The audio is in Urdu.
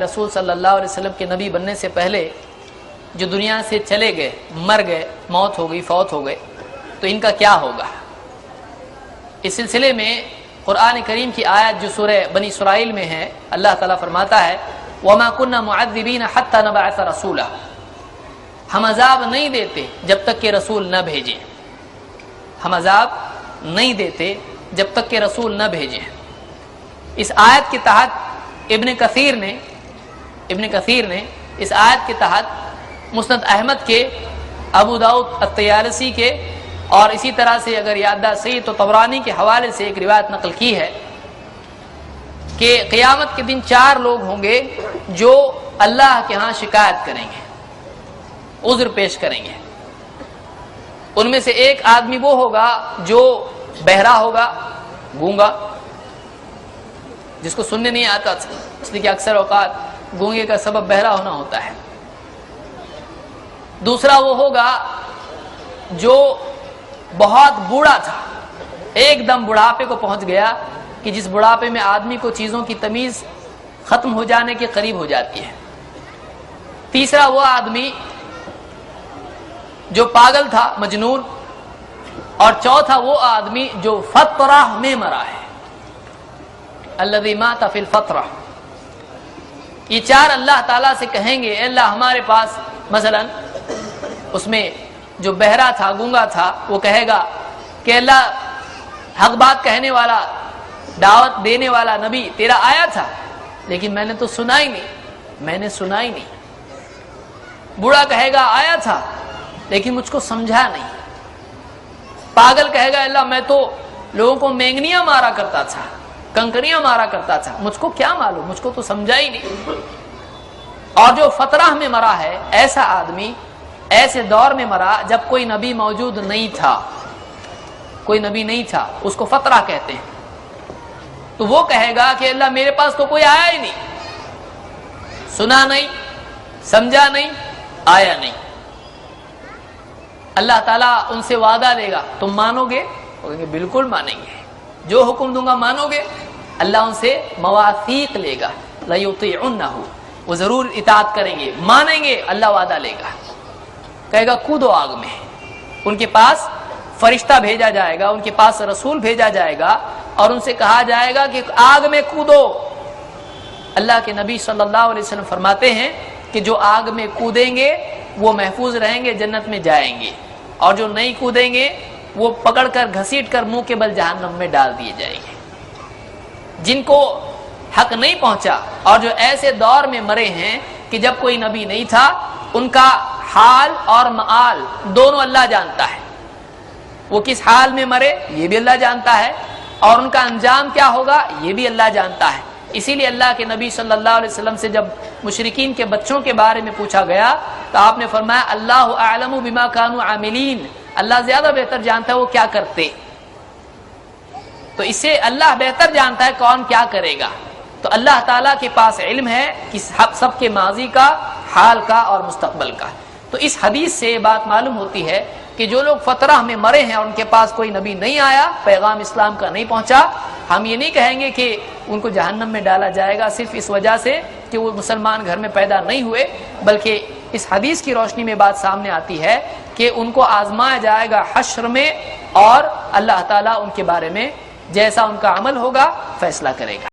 رسول صلی اللہ علیہ وسلم کے نبی بننے سے پہلے جو دنیا سے چلے گئے، مر گئے، موت ہو گئی، فوت ہو گئے، تو ان کا کیا ہوگا؟ اس سلسلے میں قرآن کریم کی آیت جو سورہ بنی اسرائیل میں ہے، اللہ تعالیٰ فرماتا ہے وَمَا كُنَّا مُعَذِّبِينَ حَتَّى نَبْعَثَ رَسُولًا، ہم عذاب نہیں دیتے جب تک کہ رسول نہ بھیجیں، ہم عذاب نہیں دیتے جب تک کہ رسول نہ بھیجیں۔ اس آیت کے تحت ابن کثیر نے اس آیت کے تحت مسند احمد کے، ابو داؤد الطیالسی کے، اور اسی طرح سے اگر یادداشت صحیح تو طبرانی کے حوالے سے ایک روایت نقل کی ہے کہ قیامت کے دن 4 لوگ ہوں گے جو اللہ کے ہاں شکایت کریں گے، عذر پیش کریں گے۔ ان میں سے ایک آدمی وہ ہوگا جو بہرا ہوگا، گونگا، جس کو سننے نہیں آتا، اس لیے کہ اکثر اوقات گونگے کا سبب بہرا ہونا ہوتا ہے۔ دوسرا وہ ہوگا جو بہت بوڑھا تھا، ایک دم بڑھاپے کو پہنچ گیا کہ جس بڑھاپے میں آدمی کو چیزوں کی تمیز ختم ہو جانے کے قریب ہو جاتی ہے۔ تیسرا وہ آدمی جو پاگل تھا، مجنون، اور چوتھا وہ آدمی جو فترہ میں مرا ہے، الذی مات فی الفترہ۔ یہ 4 اللہ تعالیٰ سے کہیں گے اے اللہ ہمارے پاس، مثلا اس میں جو بہرا تھا، گونگا تھا، وہ کہے گا کہ اللہ حق بات کہنے والا، دعوت دینے والا نبی تیرا آیا تھا لیکن میں نے تو سنا ہی نہیں۔ بوڑھا کہے گا آیا تھا لیکن مجھ کو سمجھا نہیں۔ پاگل کہے گا اللہ میں تو لوگوں کو مینگنیاں مارا کرتا تھا، کنکریاں مارا کرتا تھا، مجھ کو کیا معلوم، مجھ کو تو سمجھا ہی نہیں۔ اور جو فترہ میں مرا ہے، ایسا آدمی ایسے دور میں مرا جب کوئی نبی موجود نہیں تھا، اس کو فترہ کہتے ہیں۔ تو وہ کہے گا کہ اللہ میرے پاس تو کوئی آیا ہی نہیں، سنا نہیں، سمجھا نہیں، آیا نہیں۔ اللہ تعالیٰ ان سے وعدہ لے گا تم مانو گے؟ وہ کہیں گے بالکل مانیں گے، جو حکم دوں گا مانو گے؟ اللہ ان سے مواثیق لے گا، لَيُطِيعُنَّهُ، وہ ضرور اطاعت کریں گے، مانیں گے۔ اللہ وعدہ لے گا، کہے گا کودو آگ میں۔ ان کے پاس فرشتہ بھیجا جائے گا، ان کے پاس رسول بھیجا جائے گا اور ان سے کہا جائے گا کہ آگ میں کودو۔ اللہ کے نبی صلی اللہ علیہ وسلم فرماتے ہیں کہ جو آگ میں کودیں گے وہ محفوظ رہیں گے، جنت میں جائیں گے، اور جو نہیں کودیں گے وہ پکڑ کر گھسیٹ کر منہ کے بل جہنم میں ڈال دیے جائیں گے۔ جن کو حق نہیں پہنچا اور جو ایسے دور میں مرے ہیں کہ جب کوئی نبی نہیں تھا، ان کا حال اور مآل دونوں اللہ جانتا ہے۔ وہ کس حال میں مرے یہ بھی اللہ جانتا ہے، اور ان کا انجام کیا ہوگا یہ بھی اللہ جانتا ہے۔ اسی لیے اللہ کے نبی صلی اللہ علیہ وسلم سے جب مشرکین کے بچوں کے بارے میں پوچھا گیا تو آپ نے فرمایا اللہ اعلم بما كانوا عاملین، اللہ زیادہ بہتر جانتا ہے وہ کیا کرتے۔ تو اس سے اللہ بہتر جانتا ہے کون کیا کرے گا۔ تو اللہ تعالیٰ کے پاس علم ہے کہ سب کے ماضی کا، حال کا اور مستقبل کا۔ تو اس حدیث سے یہ بات معلوم ہوتی ہے کہ جو لوگ فترہ میں مرے ہیں اور ان کے پاس کوئی نبی نہیں آیا، پیغام اسلام کا نہیں پہنچا، ہم یہ نہیں کہیں گے کہ ان کو جہنم میں ڈالا جائے گا صرف اس وجہ سے کہ وہ مسلمان گھر میں پیدا نہیں ہوئے، بلکہ اس حدیث کی روشنی میں بات سامنے آتی ہے کہ ان کو آزمایا جائے گا حشر میں، اور اللہ تعالیٰ ان کے بارے میں جیسا ان کا عمل ہوگا فیصلہ کرے گا۔